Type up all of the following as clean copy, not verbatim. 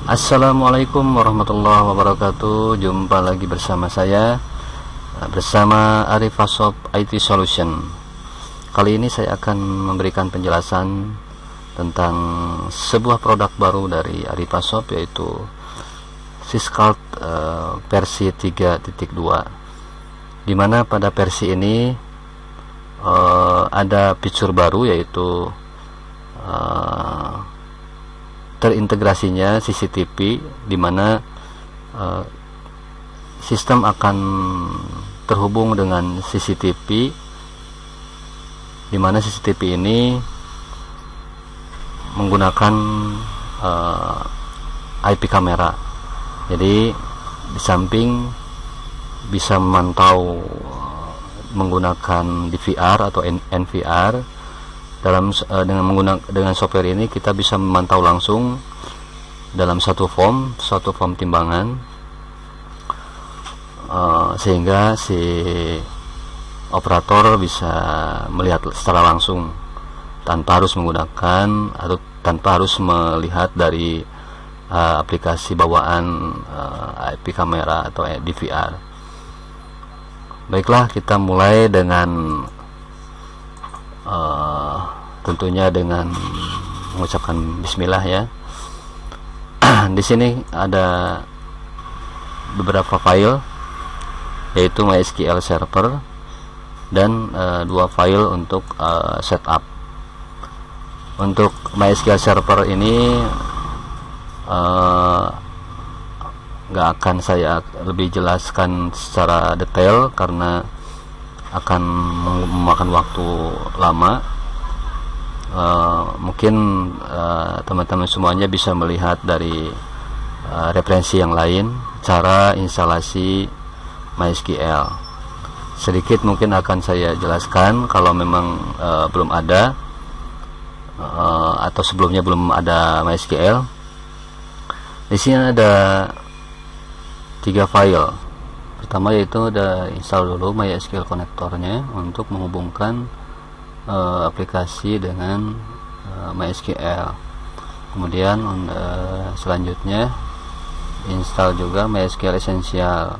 Assalamualaikum warahmatullahi wabarakatuh. Jumpa lagi bersama saya, bersama Arifasop IT Solution. Kali ini saya akan memberikan penjelasan tentang sebuah produk baru dari Arifasop, yaitu Syscalt versi 3.2, dimana pada versi ini ada fitur baru, yaitu terintegrasinya CCTV, di mana sistem akan terhubung dengan CCTV, di mana CCTV ini menggunakan IP kamera. Jadi di samping bisa memantau menggunakan DVR atau NVR. Dengan software ini kita bisa memantau langsung dalam satu form timbangan, sehingga si operator bisa melihat secara langsung tanpa harus menggunakan atau tanpa harus melihat dari aplikasi bawaan IP kamera atau DVR. Baiklah, kita mulai dengan tentunya dengan mengucapkan bismillah ya. Di sini ada beberapa file, yaitu MySQL server dan dua file untuk setup. Untuk MySQL server ini nggak akan saya lebih jelaskan secara detail karena akan memakan waktu lama. Mungkin teman-teman semuanya bisa melihat dari referensi yang lain cara instalasi MySQL. Sedikit mungkin akan saya jelaskan kalau memang belum ada atau sebelumnya belum ada MySQL. Di sini ada 3 file. Pertama yaitu ada install dulu MySQL konektornya untuk menghubungkan aplikasi dengan MySQL. Kemudian selanjutnya install juga MySQL Essential.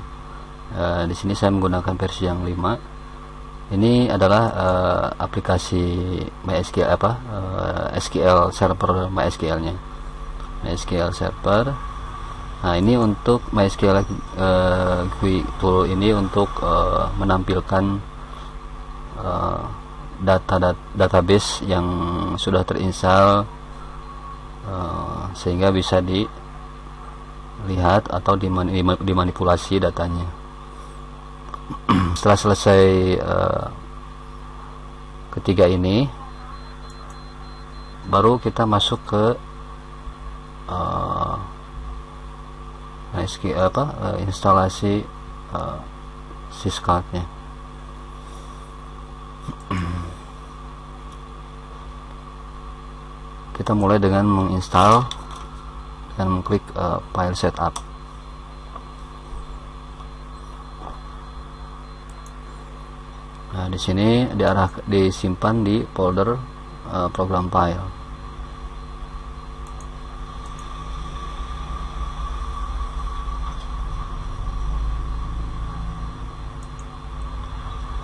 Di sini saya menggunakan versi yang 5. Ini adalah aplikasi MySQL SQL server MySQL-nya. MySQL server. Nah, ini untuk MySQL GUI tool ini untuk menampilkan database yang sudah terinstall, sehingga bisa dilihat atau dimanipulasi datanya. Setelah selesai ketiga ini, baru kita masuk ke MySQL instalasi Syscalt-nya. Kita mulai dengan menginstal dan mengklik file setup. Nah, di sini disimpan di folder program file.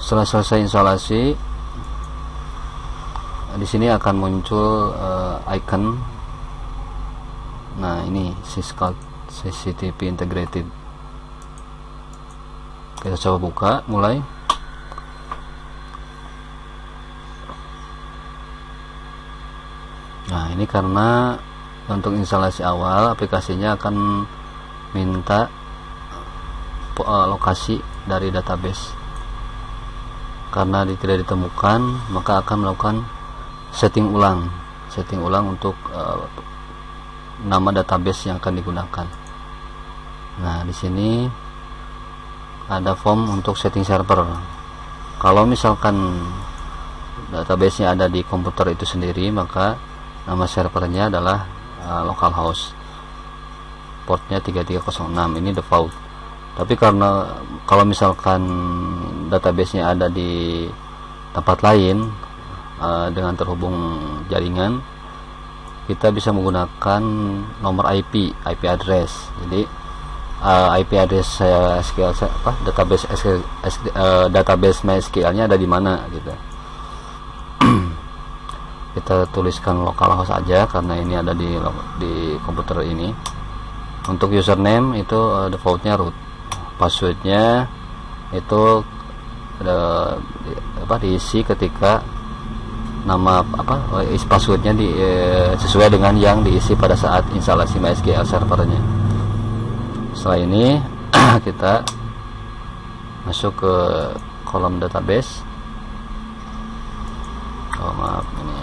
Setelah selesai instalasi, di sini akan muncul icon. Nah, ini Syscalt CCTV Integrated. Kita coba buka, mulai. Nah, ini karena untuk instalasi awal aplikasinya akan minta lokasi dari database. Karena tidak ditemukan, maka akan melakukan setting ulang untuk nama database yang akan digunakan. Nah, di sini ada form untuk setting server. Kalau misalkan database-nya ada di komputer itu sendiri, maka nama servernya adalah localhost, portnya 3306. Ini default. Tapi karena kalau misalkan database-nya ada di tempat lain dengan terhubung jaringan, kita bisa menggunakan nomor IP address. Jadi IP address saya SQL database MySQL-nya ada di mana gitu. Kita tuliskan localhost aja karena ini ada di komputer ini. Untuk username itu defaultnya root, passwordnya itu diisi ketika nama passwordnya sesuai dengan yang diisi pada saat instalasi MySQL servernya. Setelah ini kita masuk ke kolom database. Maaf ini.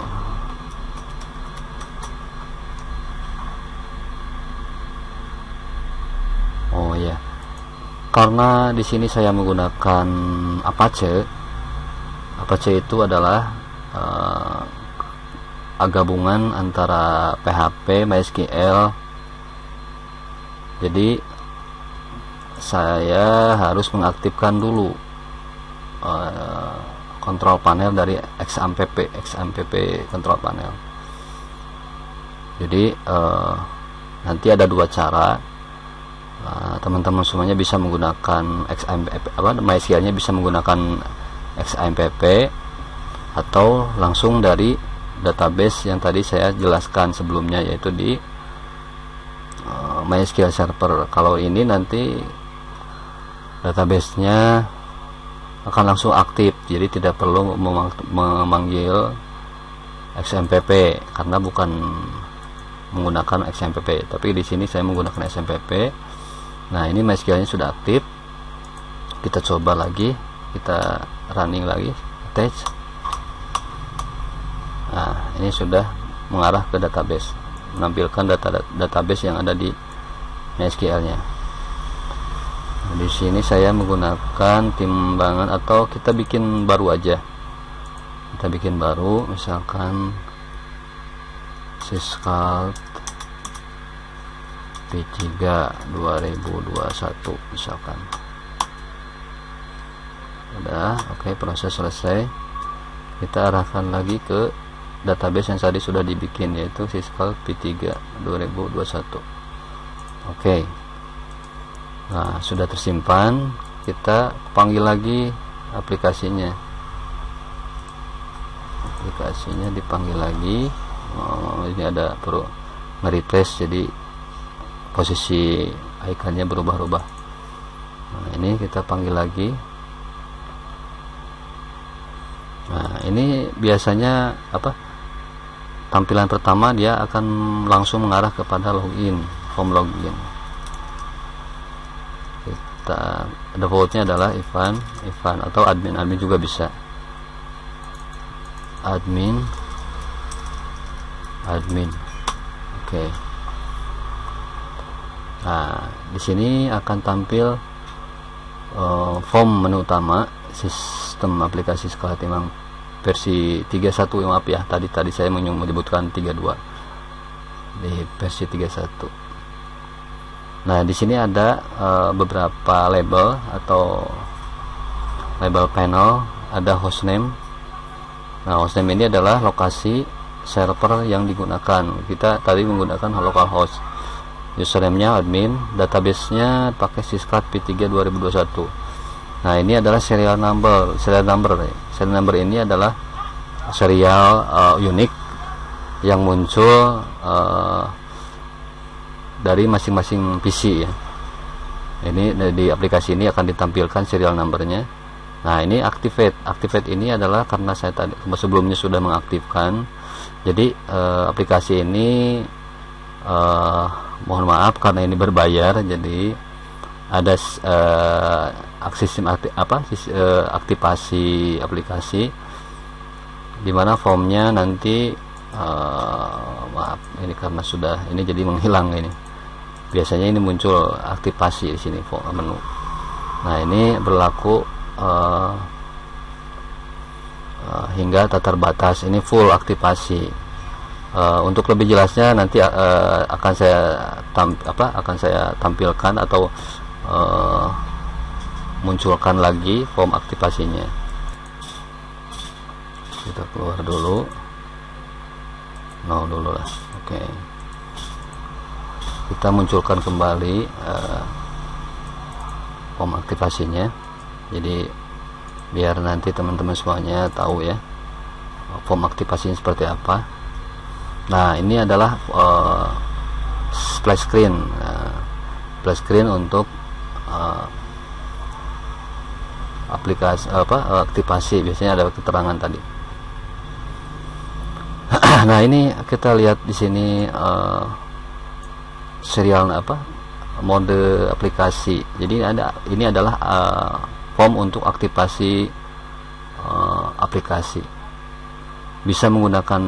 Oh ya, karena di sini saya menggunakan Apache. Apache itu adalah gabungan antara PHP, MySQL. Jadi saya harus mengaktifkan dulu kontrol panel dari XAMPP kontrol panel. Jadi nanti ada dua cara. Teman-teman semuanya bisa menggunakan MySQL-nya bisa menggunakan XAMPP atau langsung dari database yang tadi saya jelaskan sebelumnya, yaitu di MySQL server. Kalau ini nanti database-nya akan langsung aktif, jadi tidak perlu memanggil XAMPP karena bukan menggunakan XAMPP, tapi di sini saya menggunakan XAMPP. Nah, ini MySQL-nya sudah aktif. Kita coba lagi, kita running lagi, attach. Nah, ini sudah mengarah ke database, menampilkan database yang ada di MySQL-nya. Nah, di sini saya menggunakan timbangan, atau kita bikin baru aja. Kita bikin baru, misalkan syscalc P3 2021 misalkan. Udah, oke, proses selesai. Kita arahkan lagi ke database yang tadi sudah dibikin, yaitu syscalc P3 2021. Oke. Nah, sudah tersimpan. Kita panggil lagi aplikasinya. Aplikasinya dipanggil lagi. Ini ada perlu nge-refresh, jadi posisi ikonnya berubah-ubah. Nah, ini kita panggil lagi. Nah, ini biasanya tampilan pertama dia akan langsung mengarah kepada login, form login. Kita defaultnya adalah Ivan atau admin juga bisa. Admin. Oke. Nah, di sini akan tampil form menu utama sistem aplikasi sekolah timang versi 31. Maaf ya, tadi saya menyebutkan 32 di versi 31. Nah, di sini ada beberapa label atau label panel. Ada hostname. Nah, hostname ini adalah lokasi server yang digunakan. Kita tadi menggunakan localhost. Username-nya admin, database-nya pakai syscalc P3 2021. Nah, ini adalah serial number. Serial number ini adalah serial unik yang muncul dari masing-masing PC ya. Ini di aplikasi ini akan ditampilkan serial numbernya. Nah, ini activate ini adalah karena saya tadi sebelumnya sudah mengaktifkan. Jadi aplikasi ini mohon maaf karena ini berbayar, jadi ada aktivasi aplikasi dimana formnya nanti maaf ini karena sudah ini jadi menghilang. Ini biasanya ini muncul aktivasi di sini menu. Nah, ini berlaku hingga tak terbatas. Ini full aktivasi. Untuk lebih jelasnya nanti akan saya tampilkan atau munculkan lagi form aktivasinya. Kita keluar dulu. nol dulu lah. Oke, kita munculkan kembali form aktivasinya, jadi biar nanti teman-teman semuanya tahu ya form aktivasinya seperti apa. Nah, ini adalah splash screen, splash screen untuk aplikasi aktivasi. Biasanya ada keterangan tadi. Nah, ini kita lihat di sini serial mode aplikasi. Jadi ini adalah form untuk aktivasi aplikasi. Bisa menggunakan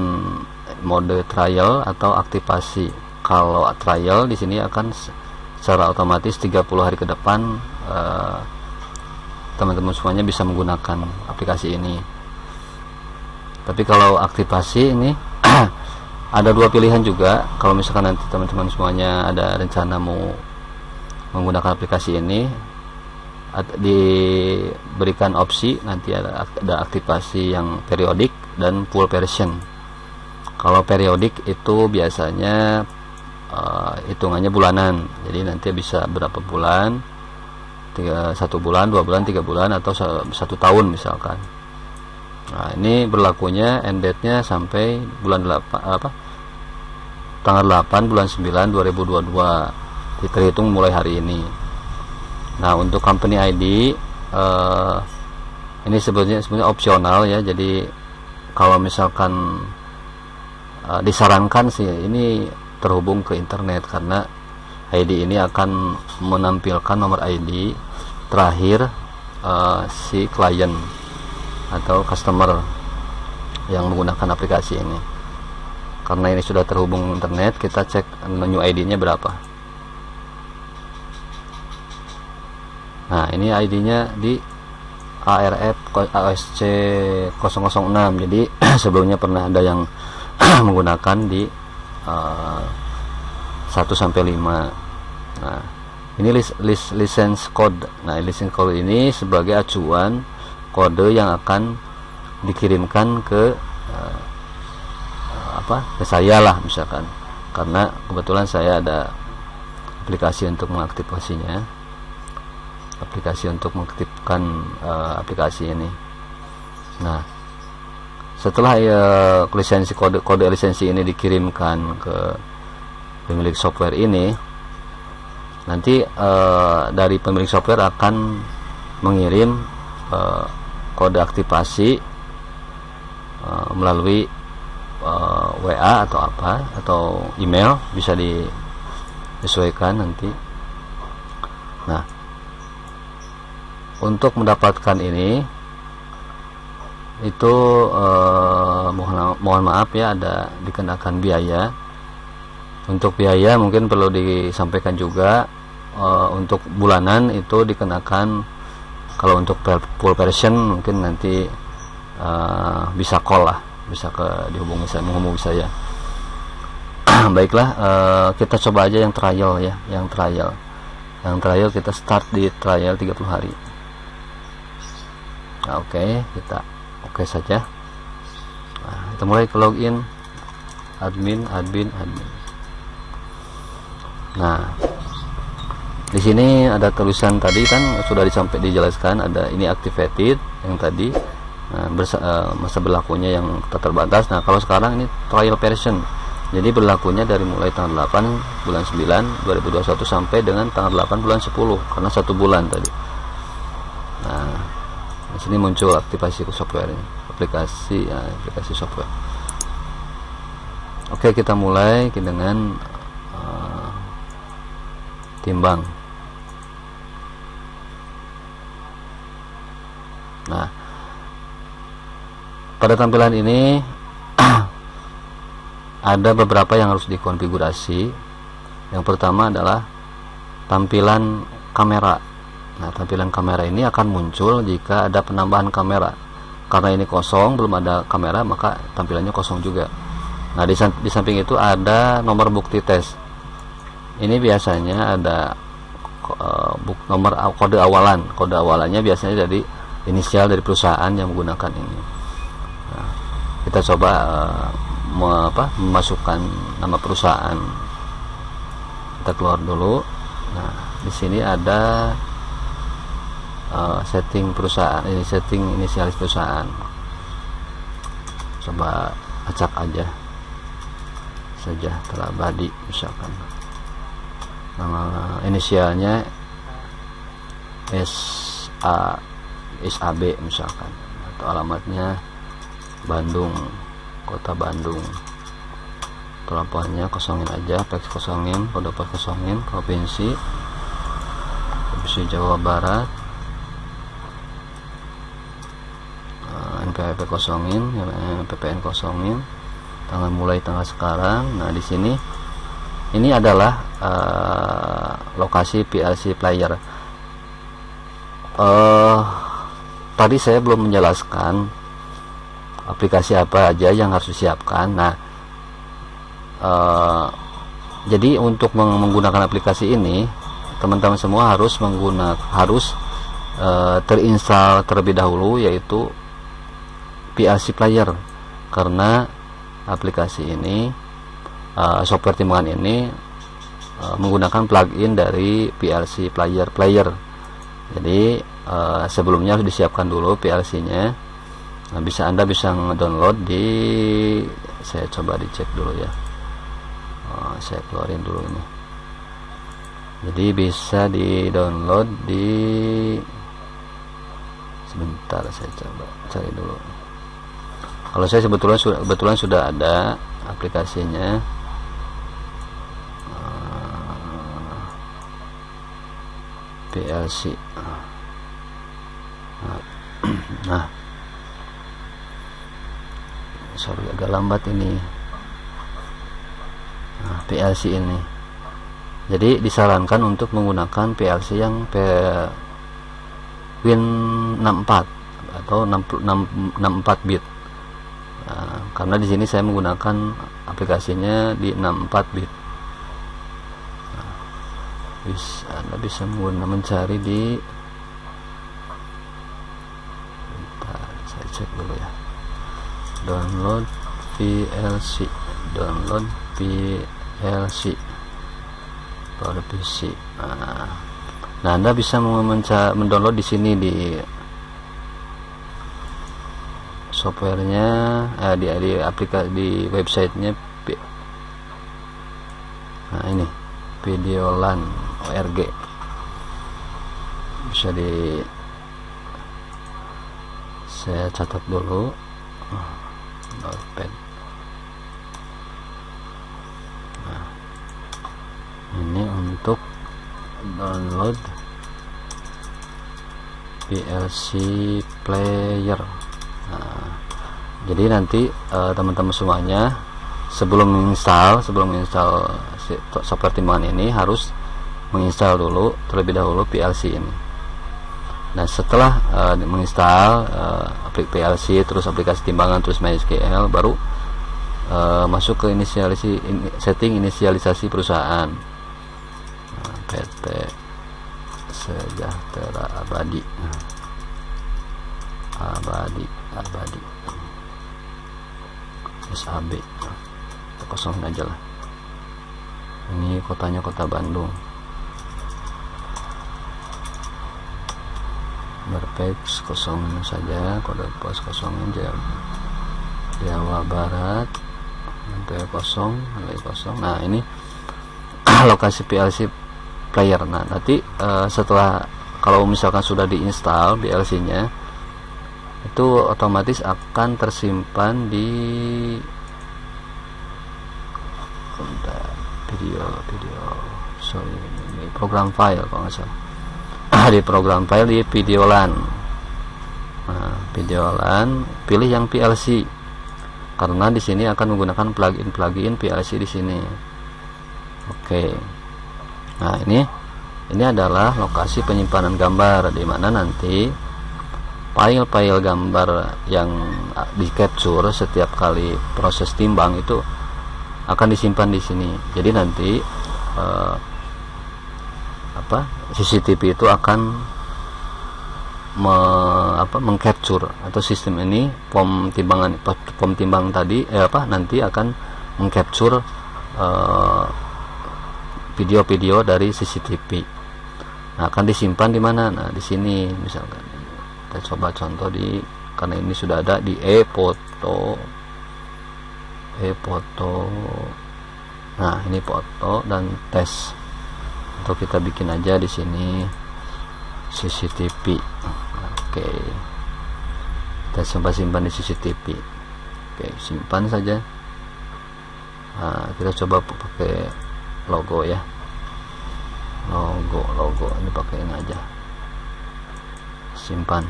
mode trial atau aktivasi. Kalau trial di sini akan secara otomatis 30 hari ke depan teman-teman semuanya bisa menggunakan aplikasi ini. Tapi kalau aktivasi ini ada dua pilihan juga. Kalau misalkan nanti teman-teman semuanya ada rencana mau menggunakan aplikasi ini, diberikan opsi nanti ada aktivasi yang periodik dan full version. Kalau periodik itu biasanya hitungannya bulanan, jadi nanti bisa berapa bulan, 1 bulan, 2 bulan, 3 bulan, atau 1 tahun misalkan. Nah, ini berlakunya end date-nya sampai bulan 8 tanggal 8 bulan 9 2022, terhitung mulai hari ini. Nah, untuk company ID ini sebenarnya opsional ya, jadi kalau misalkan disarankan sih ini terhubung ke internet, karena ID ini akan menampilkan nomor ID terakhir si klien atau customer yang menggunakan aplikasi ini. Karena ini sudah terhubung internet, kita cek new ID-nya berapa. Nah, ini ID-nya di ARF ASC 006. Jadi sebelumnya pernah ada yang menggunakan di 1 sampai 5. Nah, ini license code. Nah, license code ini sebagai acuan kode yang akan dikirimkan ke ke saya lah misalkan, karena kebetulan saya ada aplikasi untuk mengaktifasinya, aplikasi untuk mengaktifkan aplikasi ini. Nah, setelah lisensi kode lisensi ini dikirimkan ke pemilik software ini, nanti dari pemilik software akan mengirim kode aktivasi melalui WA atau email, bisa disesuaikan nanti. Nah, untuk mendapatkan ini itu mohon maaf ya, ada dikenakan biaya. Untuk biaya mungkin perlu disampaikan juga, untuk bulanan itu dikenakan. Kalau untuk full version mungkin nanti bisa call lah, bisa menghubungi saya. Baiklah, kita coba aja yang trial ya, yang trial kita start di trial 30 hari. Nah, oke, kita oke saja. Nah, kita mulai ke login, admin. Nah, di sini ada tulisan tadi kan sudah dijelaskan, ada ini activated yang tadi. Nah, masa berlakunya yang terbatas. Nah, kalau sekarang ini trial version, jadi berlakunya dari mulai tanggal 8 bulan 9 2021 sampai dengan tanggal 8 bulan 10, karena 1 bulan tadi. Nah, di sini muncul aktivasi software ini, aplikasi software. Oke, kita mulai dengan timbang. Nah, pada tampilan ini ada beberapa yang harus dikonfigurasi. Yang pertama adalah tampilan kamera. Nah, tampilan kamera ini akan muncul jika ada penambahan kamera. Karena ini kosong, belum ada kamera, maka tampilannya kosong juga. Nah, di samping itu ada nomor bukti tes. Ini biasanya ada nomor kode awalan. Kode awalannya biasanya dari inisial dari perusahaan yang menggunakan ini. Nah, kita coba memasukkan nama perusahaan. Kita keluar dulu. Nah, di sini ada setting perusahaan, ini setting inisialis perusahaan. Coba acak aja Sejahtera Abadi misalkan, nama inisialnya SAB misalkan, atau alamatnya Bandung, kota Bandung. Pelabuhannya kosongin aja, fax kosongin, kode pos kosongin, provinsi Jawa Barat, NPWP kosongin, PPN kosongin, mulai tanggal sekarang. Nah, di sini ini adalah lokasi PLC player. Tadi saya belum menjelaskan aplikasi apa aja yang harus disiapkan. Nah, jadi untuk menggunakan aplikasi ini, teman-teman semua harus terinstall terlebih dahulu, yaitu PLC player, karena aplikasi ini, software timbangan ini menggunakan plugin dari PLC player. Jadi sebelumnya harus disiapkan dulu PLC-nya. Nah, Anda bisa download di, saya coba dicek dulu ya. Saya keluarin dulu ini. Jadi bisa di download di, sebentar saya coba cari dulu. Kalau saya kebetulan sudah ada aplikasinya. PLC. Nah, sorry agak lambat ini. Nah, PLC ini. Jadi disarankan untuk menggunakan PLC yang Win64 atau 64 bit. Nah, karena di sini saya menggunakan aplikasinya di 64 bit. Anda bisa mencari di, bentar, saya cek dulu ya. Download PLC pada PC. Nah, Anda bisa mendownload di sini di softwarenya, di aplikasi, di websitenya. Nah, ini Videolan.org, bisa saya catat dulu. Notepad. Nah, ini untuk download PLC player. Nah, jadi nanti teman-teman semuanya sebelum menginstal software timbangan ini harus menginstal dulu terlebih dahulu PLC ini. Nah, setelah menginstal PLC, terus aplikasi timbangan, terus MySQL, baru masuk ke setting inisialisasi perusahaan. Nah, PT Sejahtera Abadi SAB, kita kosongin aja lah. Ini kotanya kota Bandung. Berpex kosongin saja, kode pos kosongin, Jawa Barat, NPWP kosong. Nah, ini lokasi PLC player. Nah, nanti setelah, kalau misalkan sudah diinstal PLC-nya, itu otomatis akan tersimpan di program file, kalau nggak salah. Di program file di Videolan. Nah, Videolan, pilih yang PLC, karena di sini akan menggunakan plugin PLC di sini. Oke. Nah, ini adalah lokasi penyimpanan gambar, di mana nanti file-file gambar yang di capture setiap kali proses timbang itu akan disimpan di sini. Jadi nanti CCTV itu akan mengcapture atau sistem ini pom timbang tadi nanti akan mengcapture video-video dari CCTV. Nah, akan disimpan di mana? Nah, di sini misalkan kita coba contoh karena ini sudah ada di e-foto. Nah, ini foto dan tes. Atau kita bikin aja di sini CCTV. Oke. Kita simpan di CCTV. Oke, simpan saja. Nah, kita coba pakai logo ya. Logo ini pakai ini aja. Simpan.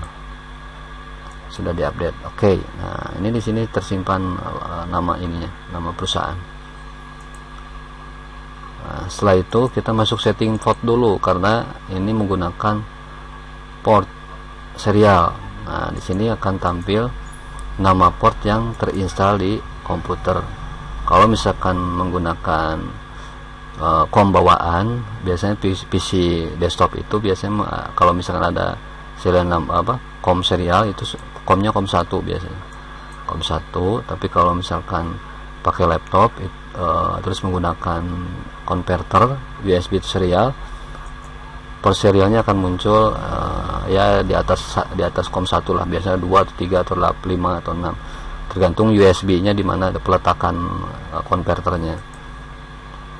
Sudah diupdate. Oke. Nah, ini di sini tersimpan nama ininya, nama perusahaan. Nah, setelah itu kita masuk setting port dulu karena ini menggunakan port serial. Nah, di sini akan tampil nama port yang terinstall di komputer. Kalau misalkan menggunakan COM bawaan, biasanya PC desktop itu biasanya kalau misalkan ada serial COM serial itu COM-nya COM 1 biasanya. COM 1, tapi kalau misalkan pakai laptop terus menggunakan converter USB serial, port serialnya akan muncul ya di atas COM 1 lah, biasanya 2 atau 3 atau 5 atau 6 tergantung USB-nya di mana ada peletakan konverternya.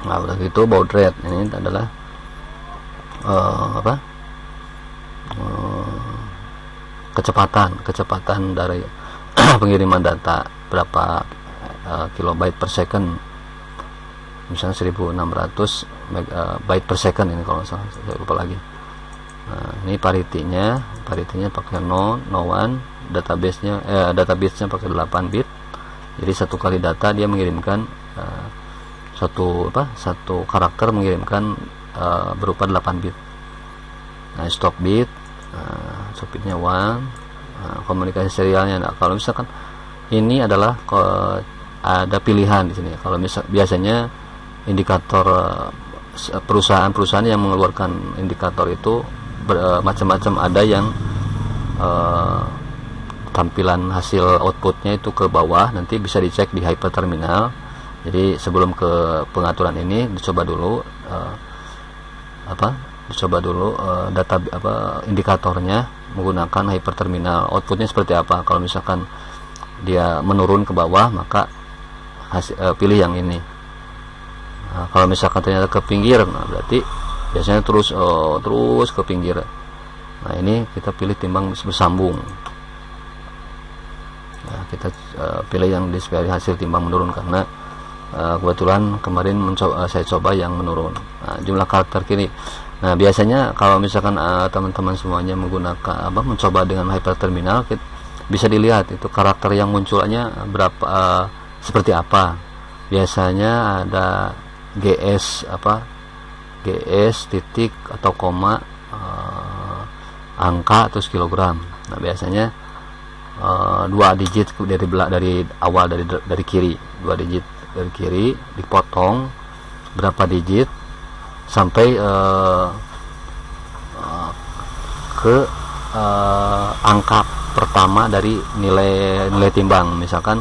Nah, udah gitu baud rate ini adalah kecepatan dari pengiriman data berapa kilobyte per second, misalnya 1600 byte per second ini kalau salah, saya lupa lagi. Nah, ini parity-nya pakai no one, database-nya pakai 8 bit. Jadi satu kali data dia mengirimkan satu karakter mengirimkan berupa 8 bit. Nah, stop bit bitnya 1, komunikasi serialnya. Nah, kalau misalkan ini adalah ada pilihan di sini. Kalau biasanya indikator perusahaan yang mengeluarkan indikator itu macam-macam. Ada yang tampilan hasil outputnya itu ke bawah, nanti bisa dicek di hyperterminal. Jadi sebelum ke pengaturan ini dicoba dulu data indikatornya menggunakan hyperterminal, outputnya seperti apa. Kalau misalkan dia menurun ke bawah, maka pilih yang ini. Nah, kalau misalkan ternyata ke pinggir, nah berarti biasanya terus ke pinggir. Nah, ini kita pilih timbang bersambung. Nah, kita pilih yang display hasil timbang menurun karena kebetulan kemarin saya coba yang menurun. Nah, jumlah karakter kiri. Nah, biasanya kalau misalkan teman-teman semuanya menggunakan mencoba dengan hyperterminal, bisa dilihat itu karakter yang munculnya berapa, seperti apa. Biasanya ada GS titik atau koma, angka atau kilogram. Nah, biasanya 2 digit dari awal dari kiri, 2 digit dari kiri dipotong berapa digit sampai ke angka pertama dari nilai timbang. Misalkan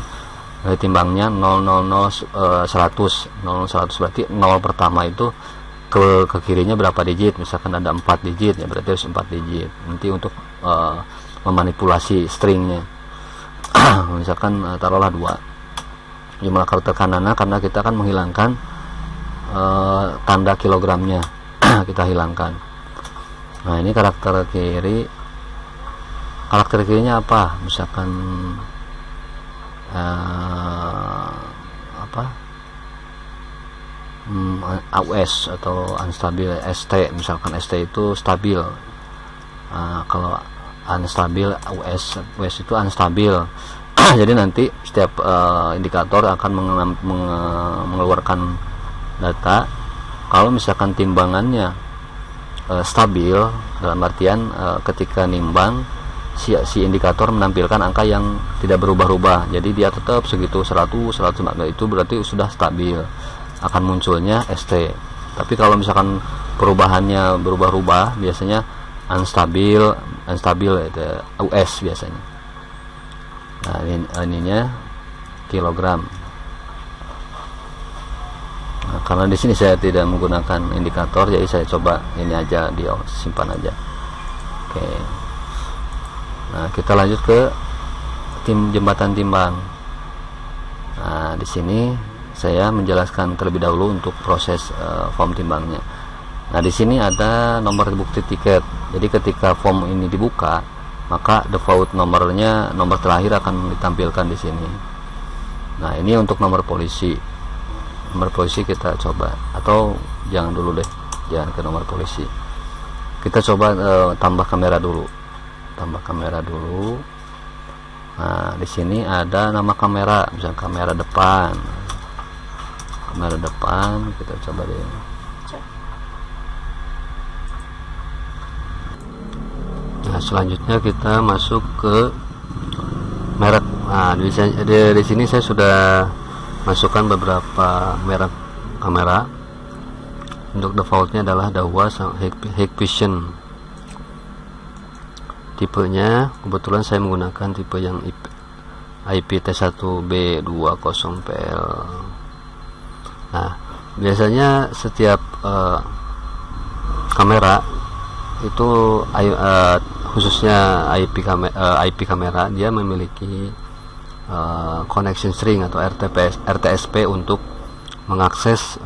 nilai timbangnya 000 100 berarti 0 pertama itu ke kirinya berapa digit. Misalkan ada 4 digit, ya berarti harus 4 digit nanti untuk memanipulasi stringnya. Misalkan taruhlah 2, jumlah karakter kanannya karena kita akan menghilangkan tanda kilogramnya. Kita hilangkan. Nah, ini karakter kirinya apa, misalkan AUS atau unstabil, ST. Misalkan ST itu stabil, kalau unstabil AUS itu unstabil. Jadi nanti setiap indikator akan mengeluarkan data. Kalau misalkan timbangannya stabil, dalam artian ketika nimbang si indikator menampilkan angka yang tidak berubah-ubah, jadi dia tetap segitu 100 itu berarti sudah stabil, akan munculnya ST. Tapi kalau misalkan perubahannya berubah-ubah, biasanya unstabil itu US biasanya. Nah ininya kilogram. Nah, karena di sini saya tidak menggunakan indikator, jadi saya coba ini aja, simpan aja. Oke. Nah kita lanjut ke jembatan timbang. Nah di sini saya menjelaskan terlebih dahulu untuk proses form timbangnya. Nah di sini ada nomor bukti tiket. Jadi ketika form ini dibuka, maka default nomornya, nomor terakhir akan ditampilkan di sini. Nah ini untuk nomor polisi. Nomor polisi kita coba, atau jangan dulu deh, jangan ke nomor polisi. Kita coba tambah kamera dulu. Tambah kamera dulu. Nah di sini ada nama kamera, misalnya kamera depan. Kamera depan kita coba deh. Nah selanjutnya kita masuk ke merek. Nah di sini saya sudah masukkan beberapa merek kamera. Untuk defaultnya adalah Dahua Hikvision. Tipenya kebetulan saya menggunakan tipe yang IPT1B20PL. Nah biasanya setiap kamera itu khususnya IP kamera, dia memiliki connection string atau RTSP untuk mengakses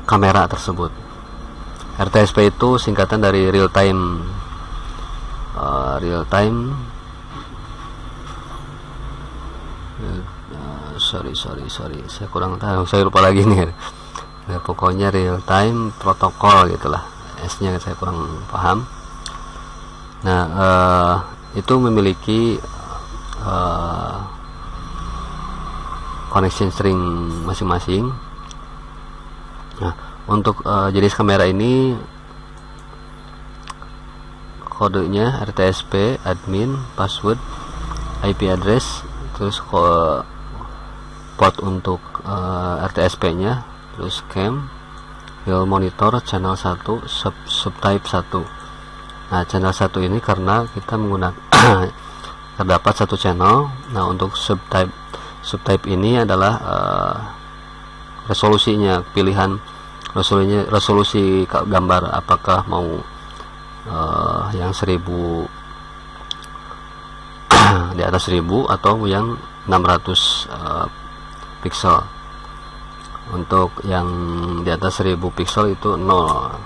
kamera tersebut. RTSP itu singkatan dari real time sorry saya kurang tahu, saya lupa lagi nih. Nah, pokoknya real time protokol gitulah, S nya saya kurang paham. Nah itu memiliki connection string masing-masing. Nah untuk jenis kamera ini kodenya RTSP, admin, password, IP address, terus port untuk RTSP nya, terus cam, real monitor, channel 1, subtype 1. Nah channel 1 ini karena kita menggunakan terdapat satu channel. Nah untuk subtype ini adalah resolusinya, pilihan resolusi gambar, apakah mau yang 1000 di atas 1000 atau yang 600 pixel. Untuk yang di atas 1000 pixel itu 0.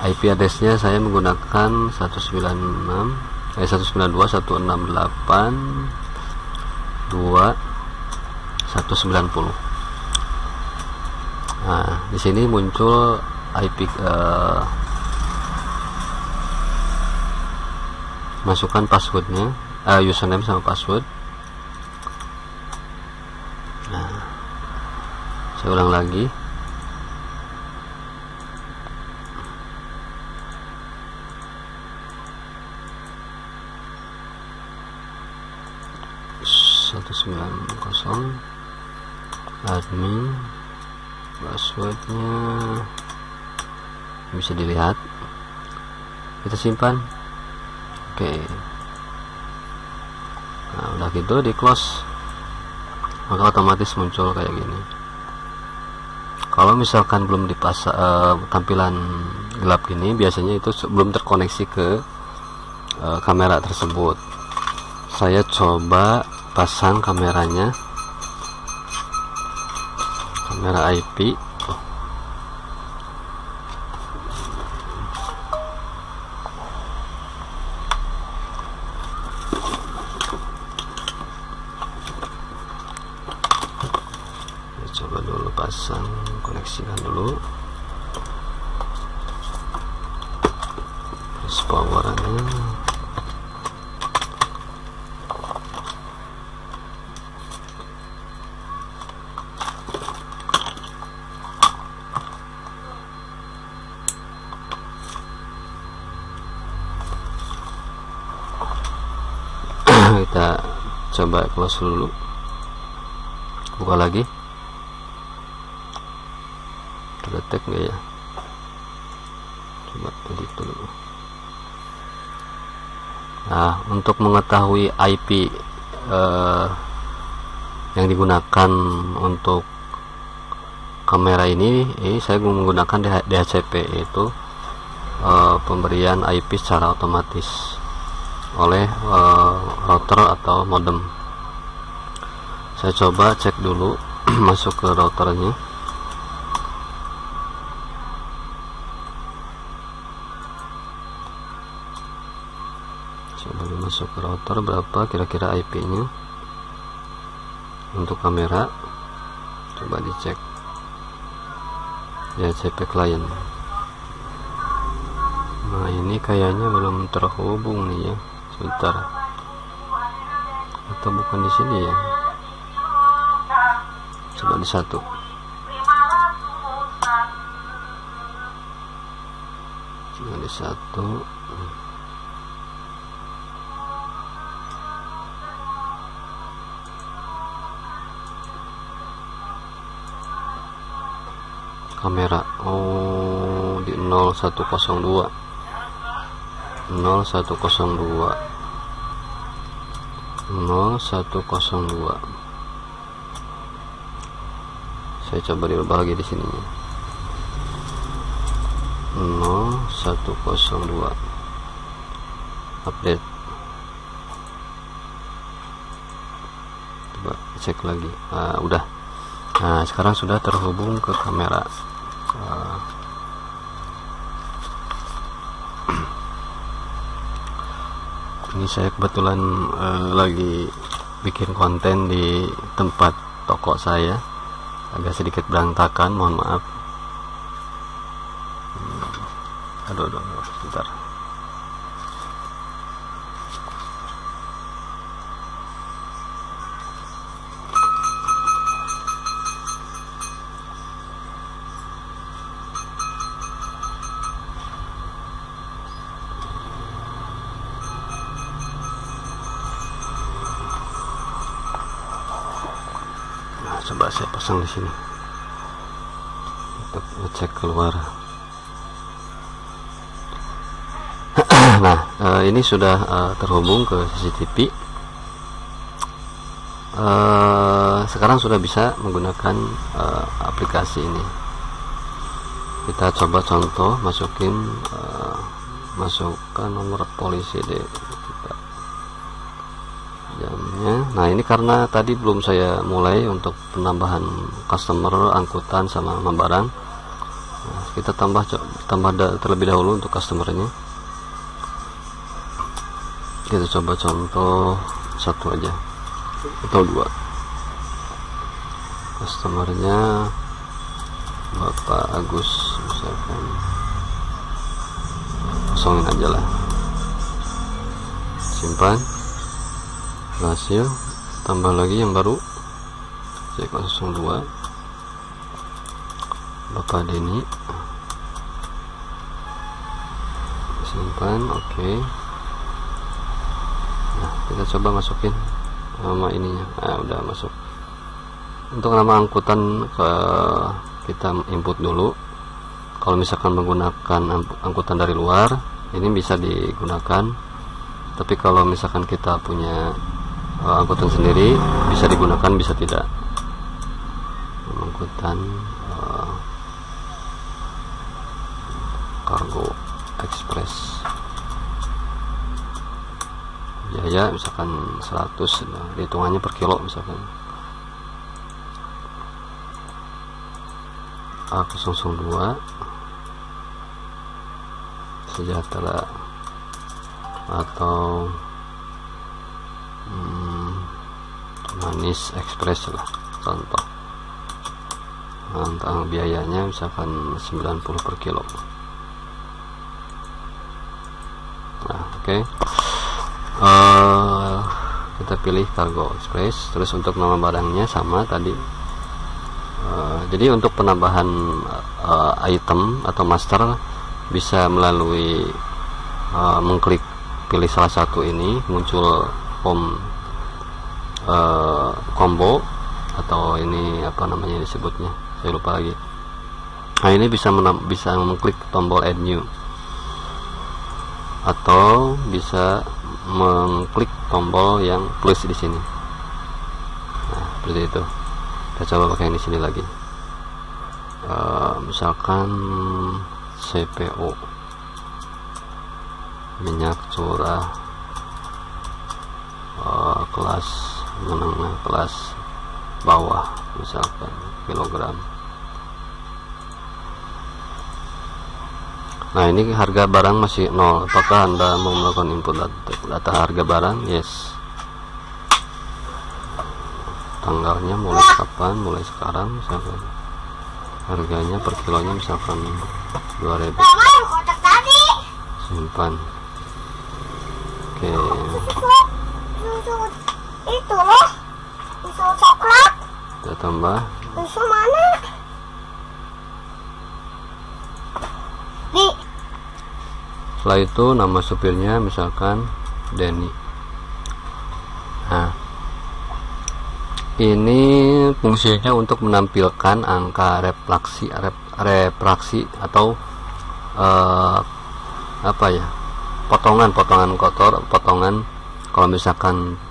IP addressnya saya menggunakan 192.168.2.190. Nah di sini muncul IP, masukkan passwordnya, username sama password. Nah saya ulang lagi. Admin, passwordnya bisa dilihat, kita simpan. Oke. Nah udah gitu di close, maka otomatis muncul kayak gini. Kalau misalkan belum dipasang tampilan gelap gini, biasanya itu belum terkoneksi ke kamera tersebut. Saya coba pasang kameranya, kamera IP. Coba dulu pasang, koneksikan dulu, terus powerannya. Kita coba close dulu, buka lagi, terdetek nggak ya? Coba edit dulu. Nah, untuk mengetahui IP yang digunakan untuk kamera ini saya menggunakan DHCP, yaitu pemberian IP secara otomatis oleh router atau modem. Saya coba cek dulu masuk ke routernya. Coba masuk ke router, berapa kira-kira IP-nya untuk kamera. Coba dicek DHCP client. Nah, ini kayaknya belum terhubung nih ya. Sebentar, atau bukan di sini ya. Coba di satu. Coba di satu. Kamera, oh di 0102 saya coba dirubah lagi di sini 0102 update. Coba cek lagi. Udah. Nah, sekarang sudah terhubung ke kamera. Ini saya kebetulan lagi bikin konten di tempat toko saya, agak sedikit berantakan, mohon maaf. Aduh, sebentar. Coba saya pasang di sini untuk ngecek keluar. Nah, ini sudah terhubung ke CCTV. Sekarang sudah bisa menggunakan aplikasi ini. Kita coba contoh, masukkan nomor polisi deh. Jamnya. Nah, ini karena tadi belum saya mulai untuk penambahan customer, angkutan sama barang. Nah, kita tambah terlebih dahulu untuk customernya. Kita coba contoh satu aja atau dua. Customernya Bapak Agus, misalkan kosongin aja lah, simpan. Hasil tambah lagi yang baru C02 Bapak Denny, simpan. Oke. Nah, kita coba masukin nama ininya. Nah, udah masuk. Untuk nama angkutan kita input dulu. Kalau misalkan menggunakan angkutan dari luar, ini bisa digunakan, tapi kalau misalkan kita punya angkutan sendiri, bisa digunakan, bisa tidak. Angkutan Cargo Express, biaya misalkan 100, nah, hitungannya per kilo misalkan. A002 Sejahtera atau Manis Express lah contoh. Nah, biayanya misalkan 90 per kilo. Nah, oke. Kita pilih Cargo Express. Terus untuk nama barangnya sama tadi. Jadi untuk penambahan item atau master bisa melalui mengklik pilih salah satu ini, muncul combo atau ini apa namanya disebutnya, saya lupa lagi. Nah, ini bisa mengklik tombol add new. atau bisa mengklik tombol yang plus di sini. Nah, seperti itu. Kita coba pakai yang di sini lagi. Misalkan CPO, minyak curah, kelas menengah, kelas bawah, misalkan kilogram. Nah, ini harga barang masih 0. Apakah Anda mau melakukan input data harga barang? Yes. Tanggalnya mulai kapan? Mulai sekarang misalkan. Harganya per kilonya misalkan 2.000. Simpan. Oke. Itu loh. Susu coklat. Kita tambah. Susu mana? Di. Setelah itu nama supirnya misalkan Denny. Nah, ini fungsinya untuk menampilkan angka refraksi atau apa ya, potongan kotor, potongan kalau misalkan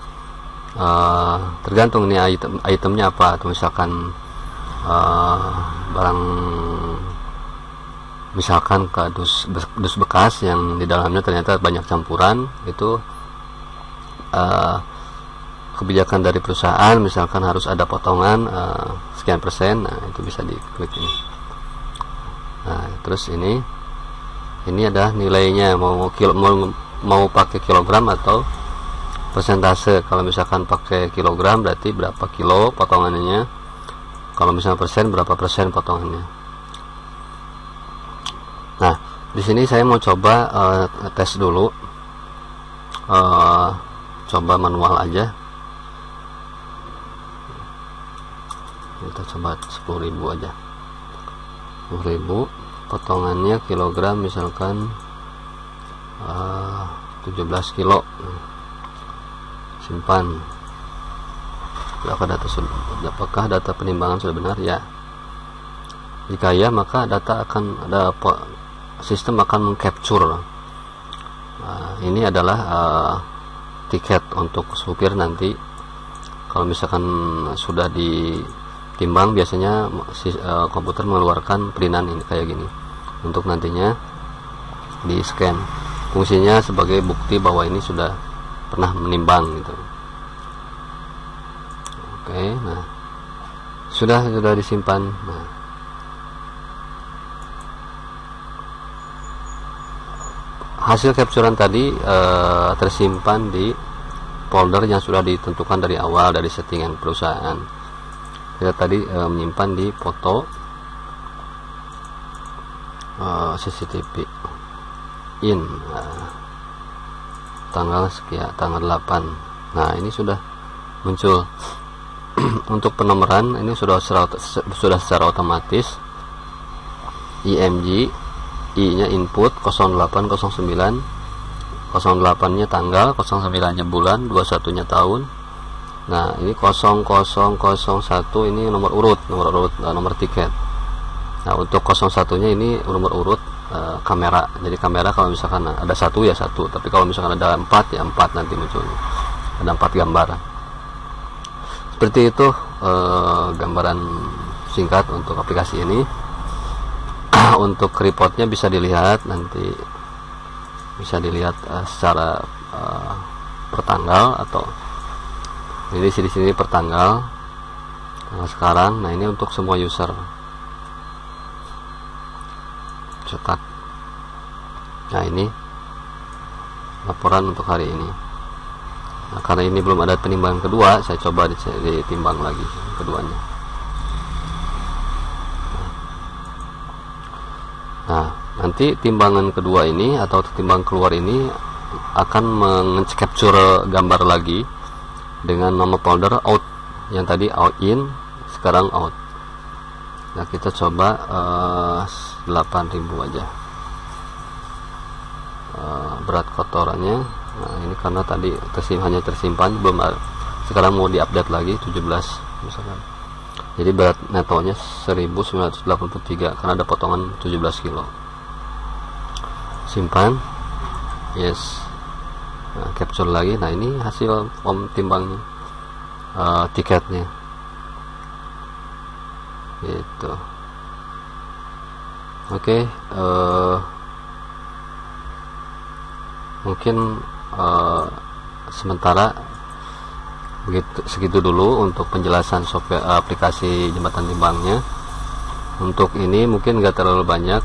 tergantung nih itemnya apa, atau misalkan barang misalkan ke dus bekas yang di dalamnya ternyata banyak campuran, itu kebijakan dari perusahaan misalkan harus ada potongan sekian persen. Nah, itu bisa diklik ini. Nah, terus ini ada nilainya, mau pakai kilogram atau persentase. Kalau misalkan pakai kilogram berarti berapa kilo potongannya, kalau misalnya persen berapa persen potongannya. Nah, di sini saya mau coba tes dulu, coba manual aja. Kita coba 10.000 aja. 10.000 potongannya kilogram misalkan 17 kilo. Simpan. Apakah data penimbangan sudah benar? Ya. Jika ya, maka data akan ada, sistem akan mengcapture. Ini adalah tiket untuk supir nanti. Kalau misalkan sudah ditimbang, biasanya komputer mengeluarkan printan ini kayak gini untuk nantinya di scan. Fungsinya sebagai bukti bahwa ini sudah pernah menimbang gitu. Oke, nah sudah disimpan. Nah, hasil capturean tadi tersimpan di folder yang sudah ditentukan dari awal dari settingan perusahaan. Kita tadi menyimpan di foto CCTV in tanggal sekian, tanggal 8. Nah, ini sudah muncul. Untuk penomoran ini sudah secara otomatis. IMG, I nya input 0809, 08 nya tanggal, 09 nya bulan, 21 nya tahun. Nah, ini 0001 ini nomor urut nomor tiket. Nah, untuk 01 nya ini nomor urut kamera. Jadi kamera kalau misalkan ada 1 ya 1, tapi kalau misalkan ada 4 ya 4 nanti munculnya. Ada 4 gambar. Seperti itu gambaran singkat untuk aplikasi ini. Untuk reportnya bisa dilihat nanti, bisa dilihat secara per tanggal, atau ini di sini per tanggal sekarang. Nah, ini untuk semua user cetak. Nah, ini laporan untuk hari ini. Nah, karena ini belum ada penimbangan kedua, saya coba ditimbang lagi keduanya. Nah, nanti timbangan kedua ini atau timbang keluar ini akan mengcapture gambar lagi dengan nama folder out, yang tadi out in, sekarang out. Nah, kita coba 8.000 aja berat kotorannya. Nah, ini karena tadi hanya tersimpan, belum sekarang mau diupdate lagi 17 misalkan. Jadi berat netonya 1983 karena ada potongan 17 kilo. Simpan. yes. Nah, capture lagi. Nah, ini hasil form timbangnya, tiketnya gitu. Oke, mungkin sementara segitu dulu untuk penjelasan software aplikasi jembatan timbangnya. Untuk ini mungkin nggak terlalu banyak,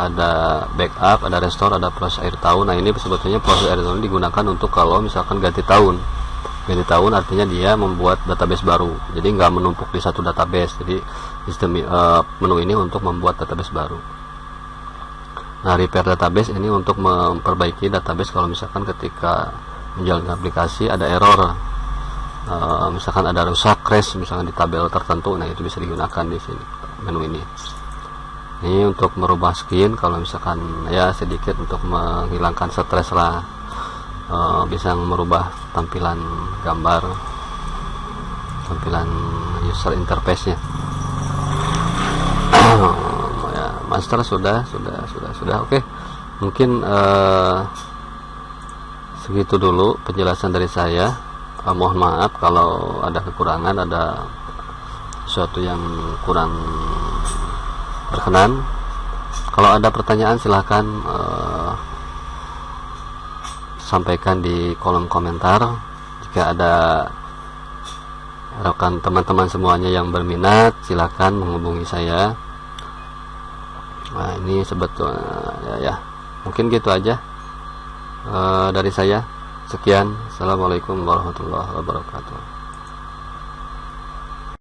ada backup, ada restore, ada proses akhir tahun. Nah, ini sebetulnya proses akhir tahun digunakan untuk kalau misalkan ganti tahun artinya dia membuat database baru, jadi nggak menumpuk di satu database. Jadi sistem menu ini untuk membuat database baru. Nah, repair database ini untuk memperbaiki database kalau misalkan ketika menjalankan aplikasi ada error, misalkan ada rusak, crash misalkan di tabel tertentu. Nah, itu bisa digunakan di sini menu ini. Ini untuk merubah skin kalau misalkan ya sedikit untuk menghilangkan stres lah, bisa merubah tampilan gambar, tampilan user interface nya. Ya, master sudah. Oke, mungkin segitu dulu penjelasan dari saya. Mohon maaf kalau ada kekurangan, ada sesuatu yang kurang berkenan. Kalau ada pertanyaan silahkan sampaikan di kolom komentar. Jika ada rekan teman-teman semuanya yang berminat, silahkan menghubungi saya. Nah, ini sebetulnya ya mungkin gitu aja dari saya. Sekian, assalamualaikum warahmatullahi wabarakatuh.